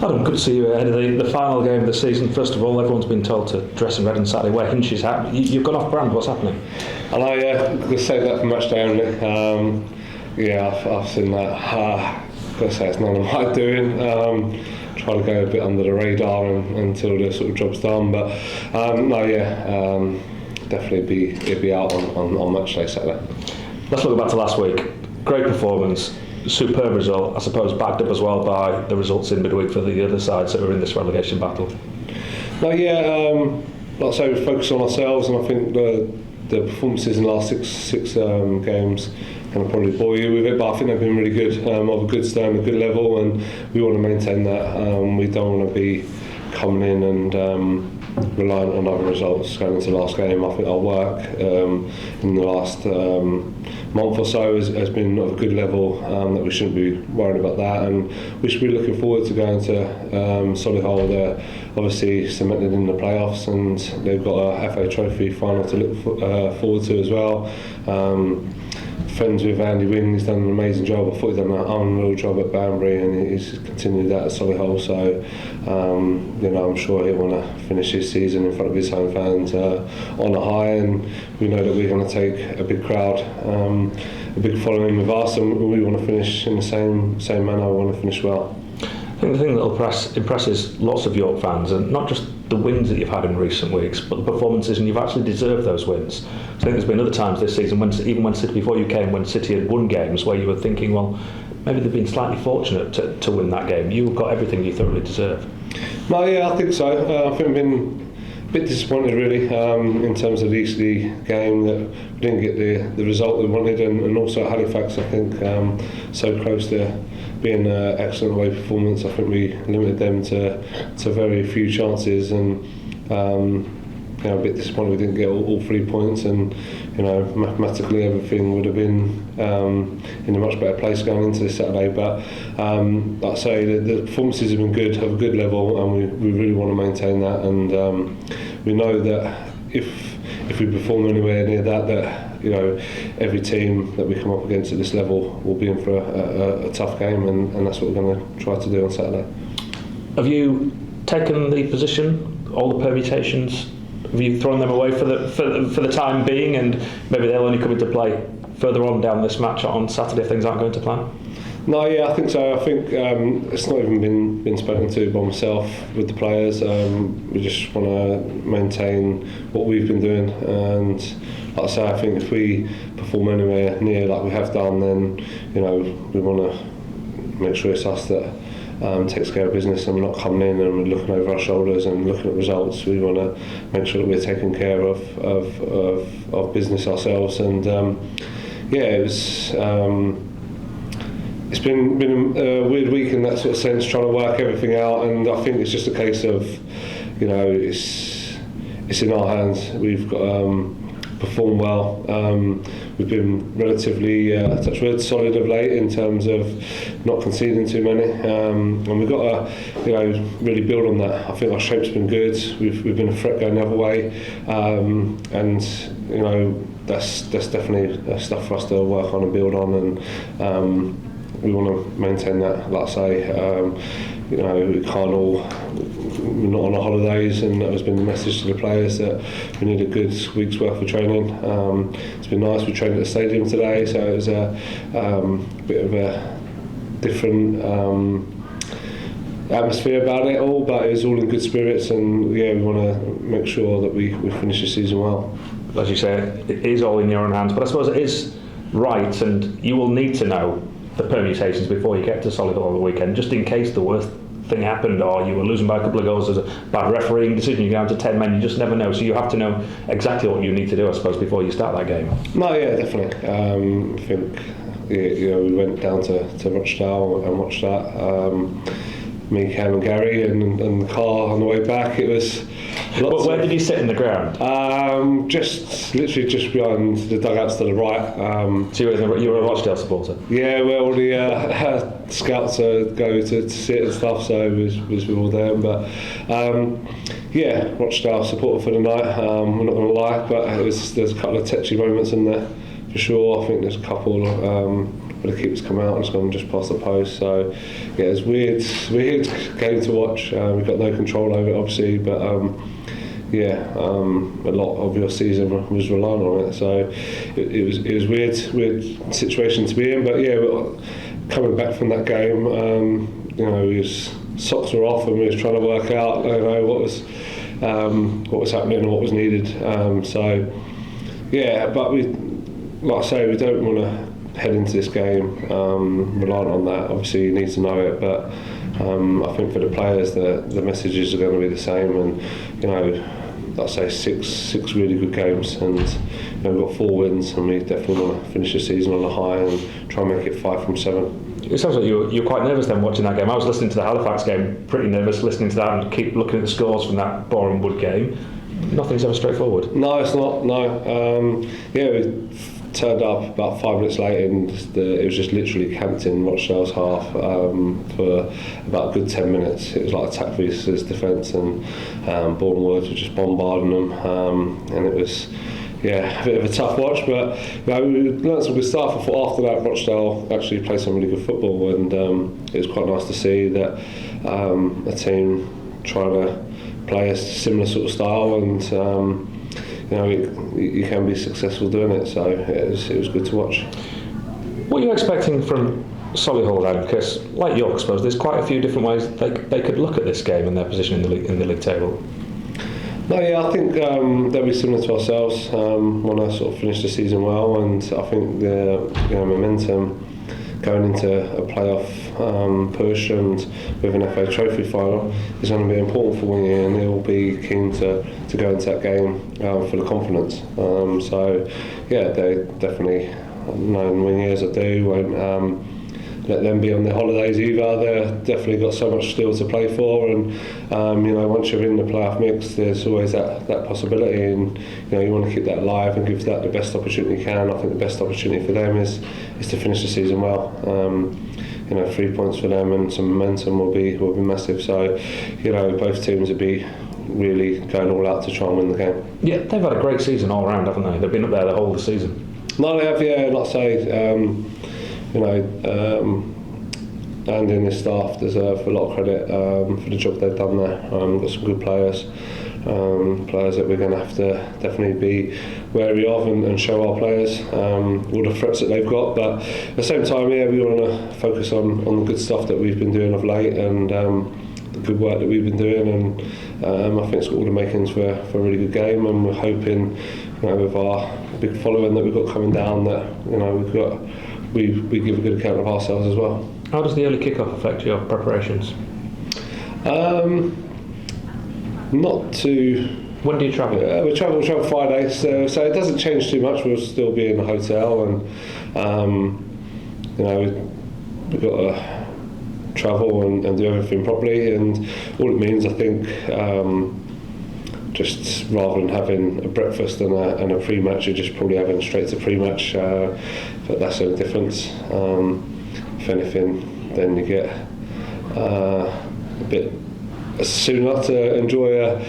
Adam, good to see you ahead of the final game of the season. First of all, everyone's been told to dress in red on Saturday, wear Hinch's hat. You've gone off brand, what's happening? I know, yeah, to save that for match day only. I've seen that. I've got to say it's none of my doing. Try to go a bit under the radar until the sort of job's done. But definitely be out on match day Saturday. Let's look back to last week. Great performance, superb result, I suppose backed up as well by the results in midweek for the other sides that were in this relegation battle. Like I say, we focus on ourselves, and I think the performances in the last six games can probably bore you with it, but I think they've been really good, of a good stand, a good level, and we want to maintain that. We don't want to be coming in and reliant on other results going into the last game. I think our work in the last month or so has been of a good level, that we shouldn't be worried about that, and we should be looking forward to going to Solihull. They're obviously cemented in the playoffs, and they've got a FA Trophy final to look forward to as well. Friends with Andy Wing, he's done an amazing job. I thought he'd done an unreal job at Banbury, and he's continued that at Solihull. So, I'm sure he'll want to finish his season in front of his home fans on a high. And we know that we're going to take a big crowd, a big following with us, and we want to finish in the same manner. We want to finish well. I think the thing that impresses lots of York fans, and not just the wins that you've had in recent weeks, but the performances, and you've actually deserved those wins. I think there's been other times this season, even when City, before you came, when City had won games, where you were thinking, well, maybe they've been slightly fortunate to win that game. You've got everything you thoroughly deserve. No, yeah, I think so. I think I've been a bit disappointed, really, in terms of the Eastleigh game, that we didn't get the result we wanted, and also at Halifax, I think, so close to being an excellent away performance. I think we limited them to very few chances, and a bit disappointed we didn't get all 3 points, and mathematically everything would have been in a much better place going into this Saturday. But like I say, the performances have been good, have a good level, and we really want to maintain that, and we know that if we perform anywhere near that every team that we come up against at this level will be in for a tough game, and that's what we're going to try to do on Saturday. Have you taken the position, all the permutations? Have you thrown them away for the time being, and maybe they'll only come into play further on down this match on Saturday if things aren't going to plan? No, yeah, I think so. I think it's not even been spoken to by myself with the players. We just want to maintain what we've been doing, and like I say, I think if we perform anywhere near like we have done, then we want to make sure it's us that takes care of business, and we're not coming in and we're looking over our shoulders and looking at results. We want to make sure that we're taking care of business ourselves, and it was. It's been a weird week in that sort of sense, trying to work everything out, and I think it's just a case of, it's in our hands. We've got performed well. We've been relatively touch wood solid of late in terms of not conceding too many, and we've got to really build on that. I think our shape's been good. We've been a threat going the other way, and that's definitely stuff for us to work on and build on, and we want to maintain that. Like I say, we can't all, we're not on our holidays, and that has been the message to the players, that we need a good week's worth of training. It's been nice. We trained at the stadium today, so it was a bit of a different atmosphere about it all, but it was all in good spirits, and we want to make sure that we finish the season well. As you say, it is all in your own hands, but I suppose it is right, and you will need to know the permutations before you get to Solihull on the weekend, just in case the worst thing happened, or you were losing by a couple of goals, there's a bad refereeing decision, you go down to 10 men, you just never know. So you have to know exactly what you need to do, I suppose, before you start that game. No, yeah, definitely. I think we went down to Rochdale and watched that. Me, Cam and Gary, and the car on the way back. It was. But where did you sit in the ground? Literally just behind the dugouts to the right. So you were a Rochdale supporter? Yeah, where all the scouts go to sit and stuff, so it was all there. But Rochdale supporter for the night. We're not going to lie, but there's a couple of tetchy moments in there for sure. I think there's a couple but the keeper's come out and it's gone just past the post. So yeah, it's weird game to watch. We've got no control over it, obviously, but a lot of your season was relying on it. So it was weird situation to be in. But yeah, coming back from that game, socks were off and we was trying to work out what was happening and what was needed. But like I say, we don't want to head into this game reliant on that. Obviously, you need to know it, but I think for the players, the messages are going to be the same. And like I say, six really good games, and we've got 4 wins, and we definitely want to finish the season on a high and try and make it 5 from 7. It sounds like you're quite nervous then watching that game. I was listening to the Halifax game, pretty nervous listening to that, and keep looking at the scores from that Boreham Wood game. Nothing's ever straightforward. No, it's not. No. We turned up about 5 minutes late, and it was just literally camped in Rochdale's half for about a good 10 minutes. It was like attack versus defence, and Boreham Wood were just bombarding them, and it was. Yeah, a bit of a tough watch, but we learned some good stuff. I thought after that, Rochdale actually played some really good football, and it was quite nice to see that a team trying to play a similar sort of style, and you can be successful doing it. So it was good to watch. What are you expecting from Solihull then? Because, like York, I suppose there's quite a few different ways they could look at this game and their position in the league table. No, yeah, I think they'll be similar to ourselves. Want to sort of finish the season well, and I think the momentum going into a playoff push and with an FA Trophy final is going to be important for Wingy, and they'll be keen to go into that game for the confidence. They definitely, knowing Wingy as I do, won't let them be on their holidays either. They've definitely got so much still to play for, and once you're in the playoff mix, there's always that possibility, and you want to keep that alive and give that the best opportunity you can. I think the best opportunity for them is to finish the season well. 3 points for them and some momentum will be massive. So both teams will be really going all out to try and win the game. Yeah, they've had a great season all round, haven't they? They've been up there the whole of the season. No, they have. Yeah, like I say. Andy and his staff deserve a lot of credit for the job they've done there. Got some good players that we're going to have to definitely be wary of and show our players all the threats that they've got. But at the same time, we want to focus on the good stuff that we've been doing of late, and the good work that we've been doing, and I think it's got all the makings for a really good game, and we're hoping with our big following that we've got coming down that we give a good account of ourselves as well. How does the early kick-off affect your preparations? Not too. When do you travel? We travel Friday, so it doesn't change too much. We'll still be in the hotel, and we've got to travel and do everything properly. And all it means, I think, just rather than having a breakfast and a pre-match, you're just probably having straight to pre-match. But that's the difference. If anything, then you get a bit sooner to enjoy a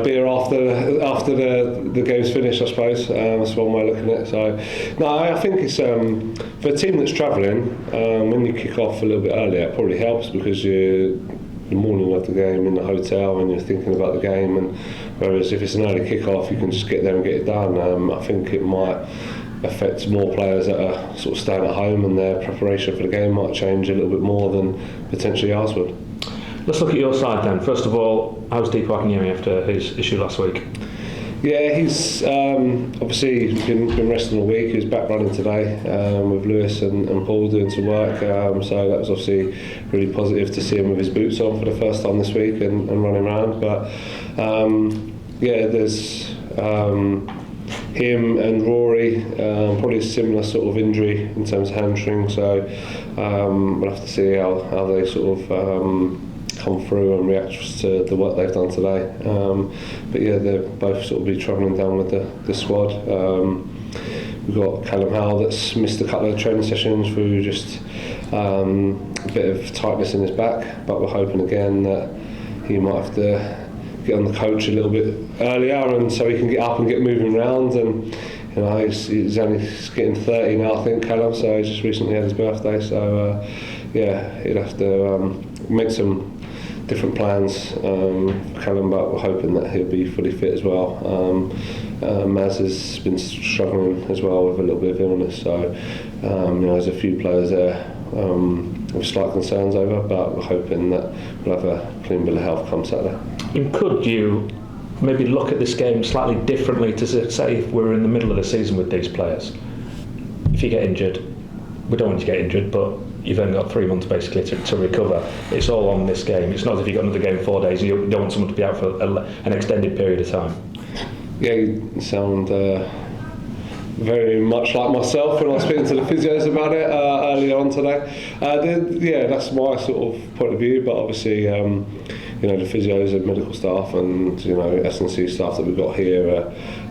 beer after the game's finished, I suppose. That's one way of looking at it. So, no, I think it's for a team that's travelling, when you kick off a little bit earlier, it probably helps because you're the morning of the game in the hotel and you're thinking about the game. And whereas if it's an early kick-off, you can just get there and get it done. I think it might affect more players that are sort of staying at home, and their preparation for the game might change a little bit more than potentially ours would. Let's look at your side then. First of all, how's Deepak Akinyemi after his issue last week? Yeah, he's obviously been resting all week. He was back running today with Lewis and Paul doing some work. So that was obviously really positive to see him with his boots on for the first time this week and running around. But there's him and Rory, probably a similar sort of injury in terms of hamstring. So we'll have to see how they sort of come through and react to the work they've done today. But yeah, they'll both sort of be travelling down with the squad. We've got Callum Howell that's missed a couple of training sessions through just a bit of tightness in his back, but we're hoping again that he might have to get on the coach a little bit earlier, and so he can get up and get moving around. And he's only getting 30 now, I think, Callum. So he just recently had his birthday. So he'd have to make some different plans for Callum, but we're hoping that he'll be fully fit as well. Maz has been struggling as well with a little bit of illness, so there's a few players there with slight concerns over, but we're hoping that we'll have a clean bill of health come Saturday. And could you maybe look at this game slightly differently to say if we're in the middle of the season with these players? If you get injured, we don't want you to get injured, but you've only got 3 months basically to recover. It's all on this game. It's not as if you've got another game in 4 days and you don't want someone to be out for an extended period of time. Yeah, you sound very much like myself when I was speaking to the physios about it earlier on today. That's my sort of point of view, but obviously the physios and medical staff and S&C staff that we've got here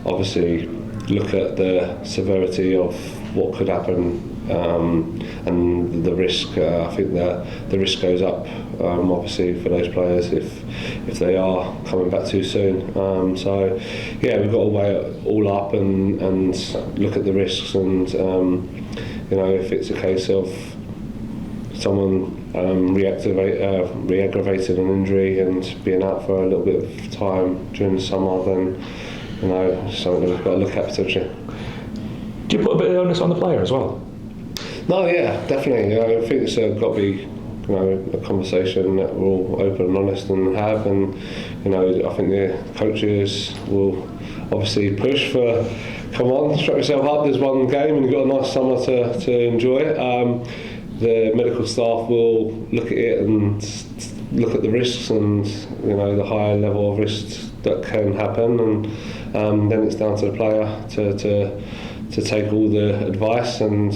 obviously look at the severity of what could happen and the risk. I think the risk goes up obviously for those players if they are coming back too soon. We've got to weigh it all up and look at the risks, and if it's a case of someone re-aggravated an injury and being out for a little bit of time during the summer, then something that we've got to look at potentially. Do you put a bit of onus on the player as well? No, yeah, definitely. I think it's got to be a conversation that we're all open and honest and have, and I think the coaches will obviously push for, come on, strap yourself up, there's one game and you've got a nice summer to enjoy it. The medical staff will look at it and look at the risks and the higher level of risks that can happen, and then it's down to the player to take all the advice and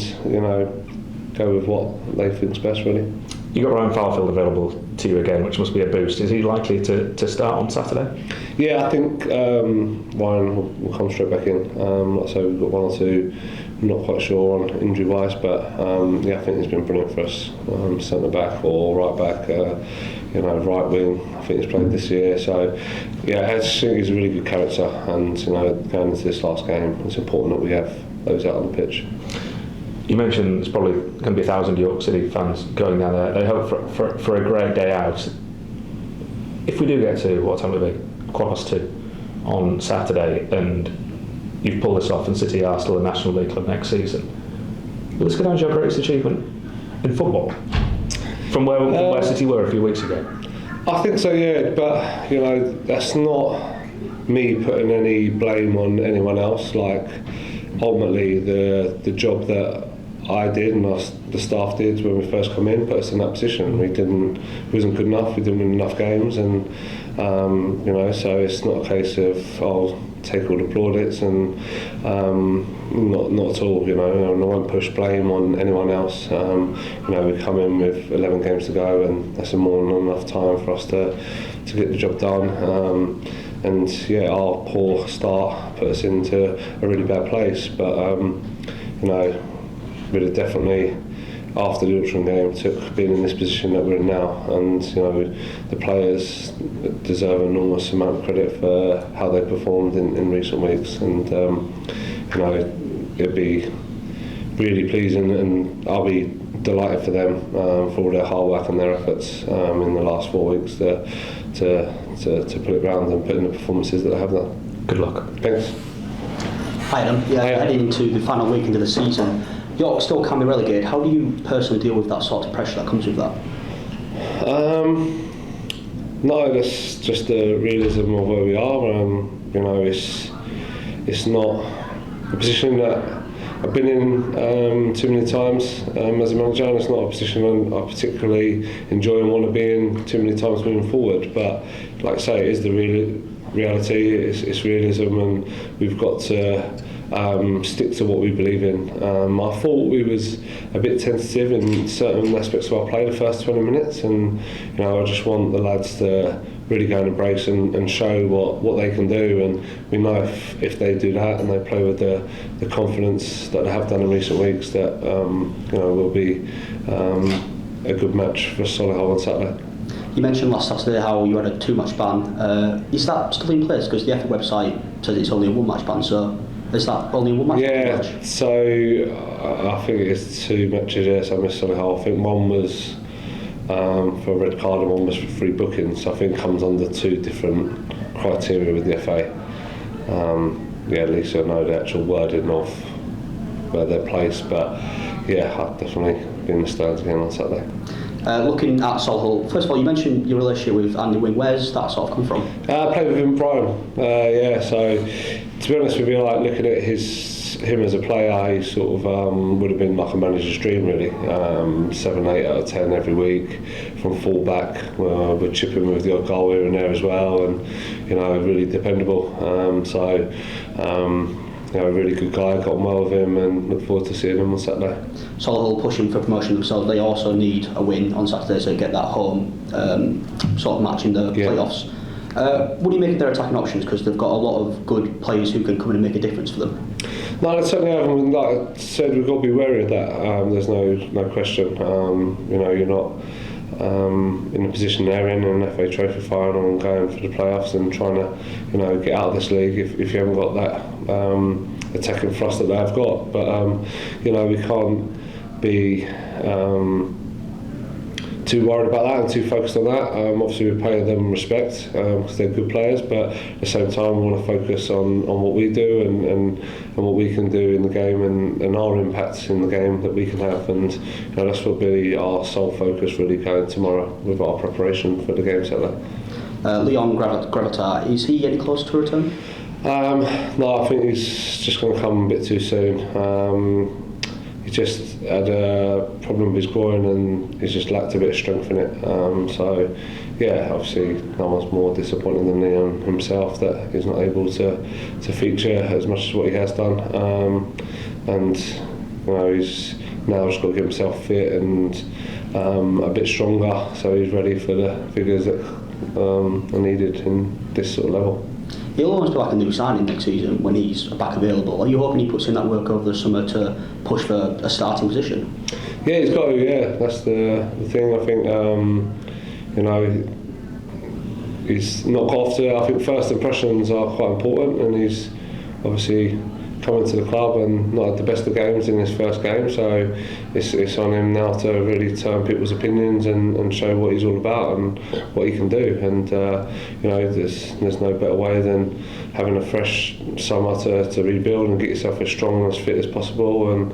go with what they think's best, really. You got Ryan Farfield available to you again, which must be a boost. Is he likely to start on Saturday? Yeah, I think Ryan will come straight back in. Like I say, we've got one or two, I'm not quite sure on injury wise, but I think he's been brilliant for us. Centre back or right back, right wing. I think he's played this year, so I just think he's a really good character. And going into this last game, it's important that we have those out on the pitch. You mentioned there's probably going to be 1,000 York City fans going down there. They hope for a great day out. If we do get to, what time will it be? 2:15 on Saturday, and you've pulled this off and City are still a National League club next season, will this go down as your greatest achievement in football? From where City were a few weeks ago? I think so, yeah, but that's not me putting any blame on anyone else. Like, ultimately the job that I did and the staff did when we first come in put us in that position. We wasn't good enough, we didn't win enough games, and so it's not a case of I'll take all the plaudits and not at all. I won't push blame on anyone else. We come in with 11 games to go, and that's more than enough time for us to get the job done. Our poor start put us into a really bad place, but we'd have definitely, after the Ultron game, took being in this position that we're in now, and the players deserve an enormous amount of credit for how they performed in recent weeks, and it'd be really pleasing, and I'll be delighted for them for all their hard work and their efforts in the last 4 weeks to put it round and put in the performances that they have done. Good luck. Thanks. Hi Adam. Heading into the final weekend of the season, York still can be relegated. How do you personally deal with that sort of pressure that comes with that? No, that's just the realism of where we are. It's not a position that I've been in too many times as a manager, and it's not a position I particularly enjoy and want to be in too many times moving forward. But like I say, it is the reality, it's realism, and we've got to stick to what we believe in. I thought we was a bit tentative in certain aspects of our play the first 20 minutes, and I just want the lads to really go and embrace and show what they can do, and we know if they do that and they play with the confidence that they have done in recent weeks, that will be a good match for Solihull on Saturday. You mentioned last Saturday how you had a 2-match ban. Is that still in place? Because the FA website says it's only a 1-match ban, so Is that only one match? Yeah, so I think it's 2 matches, yes, I missed Solihull. I think one was for a red card and one was for free booking, so I think it comes under 2 different criteria with the FA. At least I know the actual wording of where they're placed, but yeah, I'll definitely be in the stands again on Saturday. Looking at Solihull, first of all, you mentioned your relationship with Andy Wing. Where's that sort of come from? I played with him prior. So to be honest with you, like looking at him as a player, he sort of would have been like a manager's dream, really. 7, 8 out of 10 every week from full-back. We'd chip him with the odd goal here and there as well, and really dependable. A really good guy, got on well with him, and look forward to seeing him on Saturday. Solihull pushing for promotion themselves. They also need a win on Saturday to get that home sort of match in the playoffs. What do you make of their attacking options? Because they've got a lot of good players who can come in and make a difference for them. No, they certainly have. And like I said, we've got to be wary of that. There's no question. You're not in the position they're in an FA Trophy final and going for the playoffs and trying to get out of this league if you haven't got that attacking thrust that they've got. But we can't be too worried about that and too focused on that. Obviously we pay them respect because they're good players, but at the same time we want to focus on what we do and what we can do in the game and our impact in the game that we can have, and that's what will be our sole focus really going tomorrow with our preparation for the game Saturday. Leon Gravatar, is he any closer to a return? No, I think he's just going to come a bit too soon. He just had a problem with his groin and he's just lacked a bit of strength in it. Obviously no one's more disappointed than Leon himself that he's not able to feature as much as what he has done. He's now just got to get himself fit and a bit stronger, so he's ready for the figures that are needed in this sort of level. He'll almost be like a new signing next season when he's back available. Are you hoping he puts in that work over the summer to push for a starting position? Yeah, he's got to. Yeah, that's the thing. I think he's not got off to. I think first impressions are quite important, and he's obviously coming to the club and not had the best of games in his first game, so it's on him now to really turn people's opinions and show what he's all about and what he can do. And there's no better way than having a fresh summer to rebuild and get yourself as strong and as fit as possible, and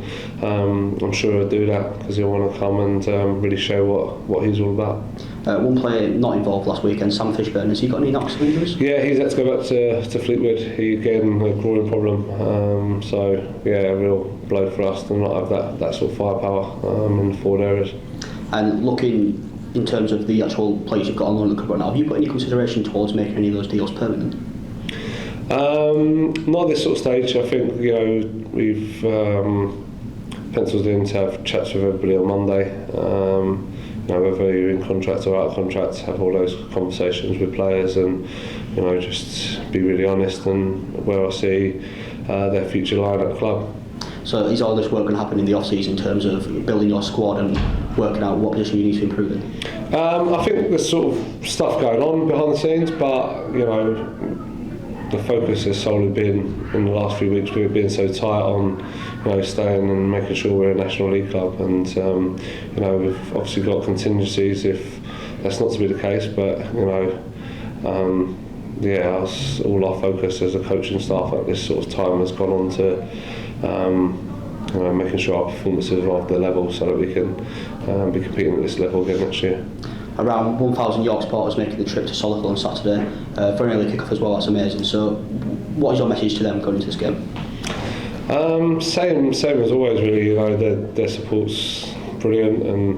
I'm sure he'll do that because he'll want to come and really show what he's all about. One player not involved last weekend, Sam Fishburne, has he got any knocks or injuries? Yeah, he's had to go back to Fleetwood. He again had a groin problem, a real blow for us to not have that sort of firepower in the forward areas. And looking in terms of the actual players you've got on loan at the club right now, have you got any consideration towards making any of those deals permanent? Not at this sort of stage. I think we've penciled in to have chats with everybody on Monday. Whether you're in contract or out of contract, have all those conversations with players and just be really honest and where I see their future lying at the club. So is all this work going to happen in the off-season in terms of building your squad and working out what position you need to improve in? I think there's sort of stuff going on behind the scenes, but the focus has solely been in the last few weeks. We've been so tight on staying and making sure we're a National League club, and we've obviously got contingencies if that's not to be the case, but all our focus as a coaching staff at this sort of time has gone on to making sure our performances are of the level so that we can be competing at this level again next year. Around 1,000 York supporters making the trip to Solihull on Saturday for an early kick-off as well. That's amazing. So what is your message to them going into this game? Same as always, really. Their support's brilliant, and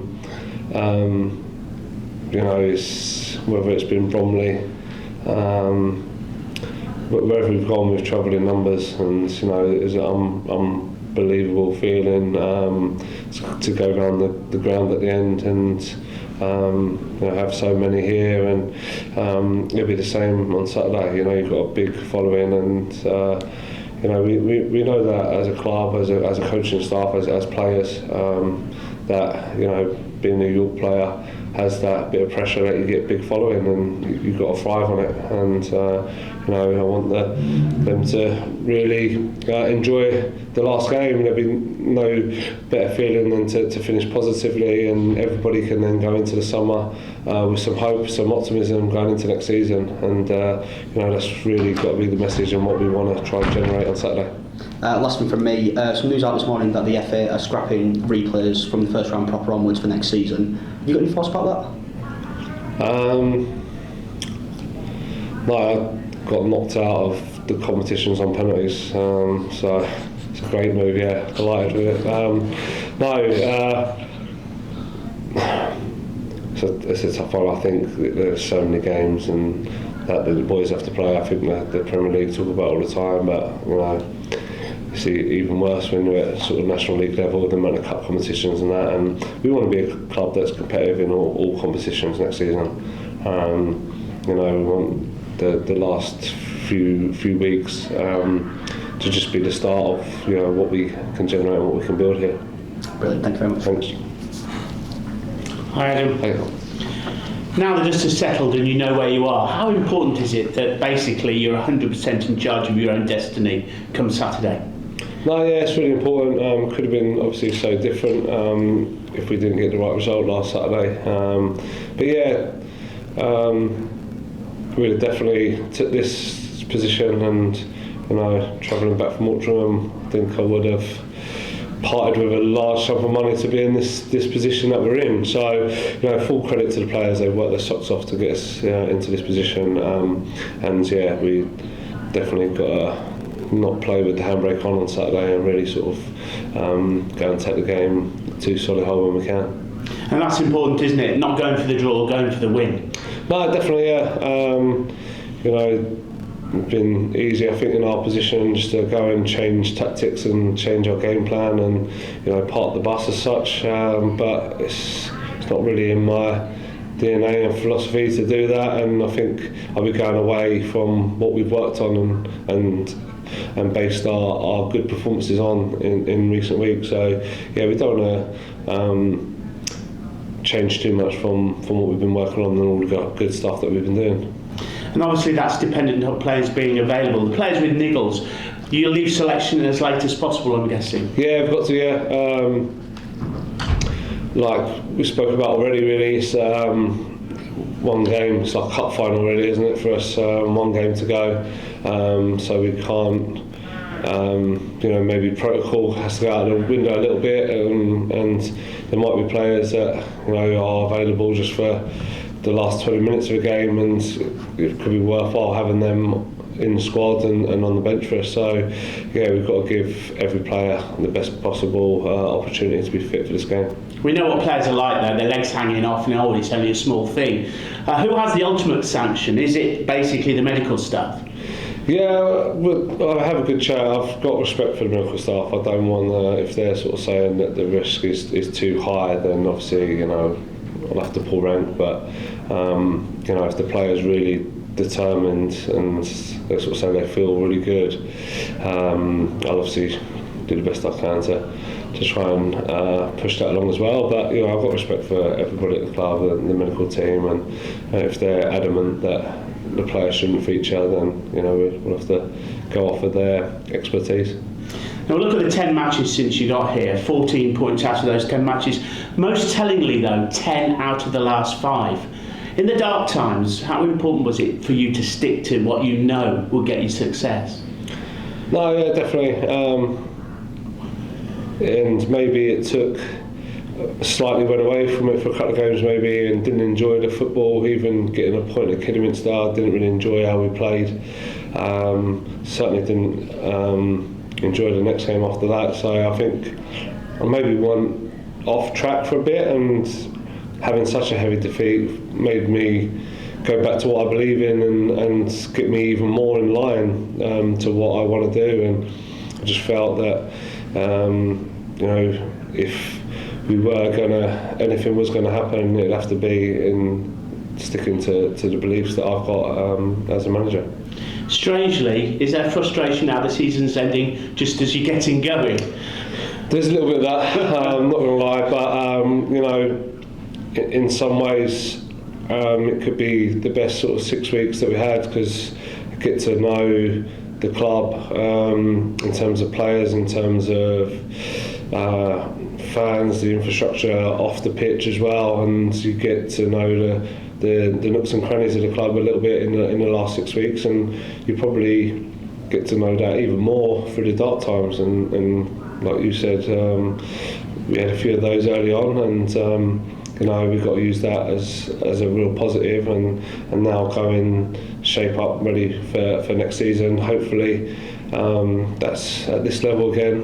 it's, whether it's been Bromley, wherever we've gone, we've travelled in numbers, and it's an unbelievable feeling to go around the ground at the end and have so many here, and it'll be the same on Saturday. You've got a big following, and we know that as a club, as a coaching staff, as players, that, you know, being a York player has that bit of pressure that you get big following, and you've got to thrive on it. And you know, I want them to really enjoy the last game. There'll be no better feeling than to finish positively, and everybody can then go into the summer with some hope, some optimism going into next season. And you know, that's really got to be the message and what we want to try and generate on Saturday. Last one from me. Some news out this morning that the FA are scrapping replays from the first round proper onwards for next season. Have you got any thoughts about that? No, I got knocked out of the competitions on penalties, so it's a great move. Yeah, delighted with it. It's a tough one. I think there's so many games and that the boys have to play. I think the Premier League talk about all the time, but you know, you see even worse when you're at sort of National League level with the amount of cup competitions and that. And we want to be a club that's competitive in all competitions next season. You know, we want the last few weeks to just be the start of, you know, what we can generate and what we can build here. Brilliant. Thank you very much. Thanks. Hi Adam. Hey. Now the dust is settled and you know where you are, how important is it that basically you're 100% in charge of your own destiny come Saturday? No, yeah, it's really important. Could have been obviously so different if we didn't get the right result last Saturday. But yeah, we definitely took this position, and you know, travelling back from Altrincham, I think I would have parted with a large sum of money to be in this position that we're in. So, you know, full credit to the players. They've worked their socks off to get us into this position. And yeah, we definitely got to not play with the handbrake on Saturday and really sort of go and take the game to Solihull when we can. And that's important, isn't it? Not going for the draw, going for the win. No, definitely, yeah. You know, it's been easy, I think, in our position just to go and change tactics and change our game plan and, you know, park the bus as such. But it's not really in my DNA and philosophy to do that, and I think I'll be going away from what we've worked on and based our good performances on in recent weeks. So yeah, we don't want to change too much from what we've been working on and all the good stuff that we've been doing. And obviously that's dependent on players being available. The players with niggles, you leave selection as late as possible, I'm guessing. Yeah, we've got to, yeah. Like we spoke about already, really, it's one game, it's like cup final really, isn't it, for us? One game to go, so we can't, you know, maybe protocol has to go out the window a little bit, and there might be players that, you know, are available just for the last 20 minutes of a game, and it could be worthwhile having them in the squad and on the bench for us. So yeah, we've got to give every player the best possible opportunity to be fit for this game. We know what players are like though, their legs hanging off and oh, it's only a small thing. Who has the ultimate sanction? Is it basically the medical staff? Yeah, I have a good chat. I've got respect for the medical staff. I don't want, if they're sort of saying that the risk is too high, then obviously, you know, I'll have to pull rank. But you know, if the player's really determined and they sort of say they feel really good, I'll obviously do the best I can to try and push that along as well. But you know, I've got respect for everybody at the club and the medical team, and if they're adamant that the player shouldn't feature, then you know, we'll have to go off with their expertise. Now look at the 10 matches since you got here, 14 points out of those 10 matches. Most tellingly though, 10 out of the last 5. In the dark times, how important was it for you to stick to what you know will get you success? No, yeah, definitely. And maybe it took, slightly went away from it for a couple of games maybe, and didn't enjoy the football, even getting a point at Kidderminster, didn't really enjoy how we played. Certainly didn't enjoy the next game after that. So I think I maybe went off track for a bit, and having such a heavy defeat made me go back to what I believe in and get me even more in line to what I want to do. And I just felt that you know, if we were anything was gonna happen, it'd have to be in sticking to the beliefs that I've got as a manager. Strangely, is there frustration now the season's ending just as you're getting going? There's a little bit of that, I'm not going to lie, but you know, in some ways it could be the best sort of 6 weeks that we had, because you get to know the club in terms of players, in terms of fans, the infrastructure off the pitch as well, and you get to know the nooks and crannies of the club a little bit in the last 6 weeks, and you probably get to know that even more through the dark times, and like you said, we had a few of those early on, and you know, we've got to use that as a real positive, and now go and shape up ready for next season. Hopefully that's at this level again,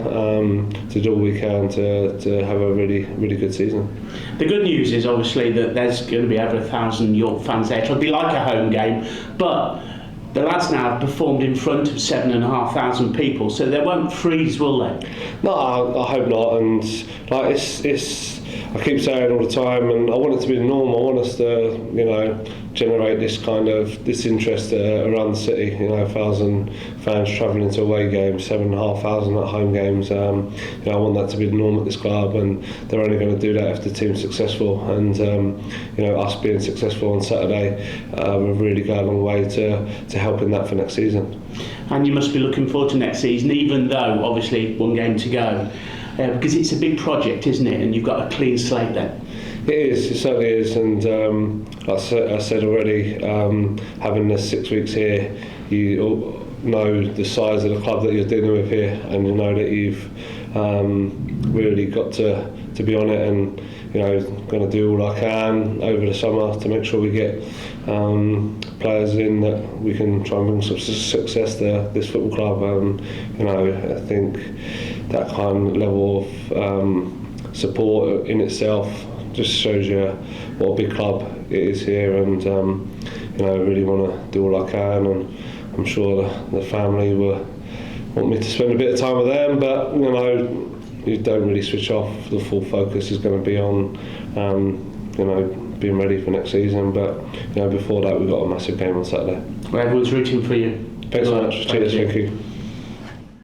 to do all we can to have a really good season. The good news is obviously that there's going to be over 1,000 York fans there. It'll be like a home game, but the lads now have performed in front of 7,500 people, so they won't freeze, will they? No, I hope not. And like it's I keep saying all the time, and I want it to be the norm. I want us to, you know, generate this interest around the city. You know, 1,000 fans travelling to away games, 7,500 at home games. You know, I want that to be the norm at this club, and they're only going to do that if the team's successful. And you know, us being successful on Saturday, we've really got a long way to helping that for next season. And you must be looking forward to next season, even though obviously one game to go, because it's a big project, isn't it? And you've got a clean slate then. It is, it certainly is, and like I said already, having the 6 weeks here, you know the size of the club that you're dealing with here, and you know that you've really got to be on it, and you know, going to do all I can over the summer to make sure we get players in that we can try and bring some success to this football club. You know, I think that kind of level of support in itself just shows you what a big club it is here, and you know, I really want to do all I can, and I'm sure the family will want me to spend a bit of time with them, but you know, you don't really switch off. The full focus is going to be on you know, being ready for next season, but you know, before that we've got a massive game on Saturday. Well, everyone's rooting for you. Thanks so much. Cheers, thank you.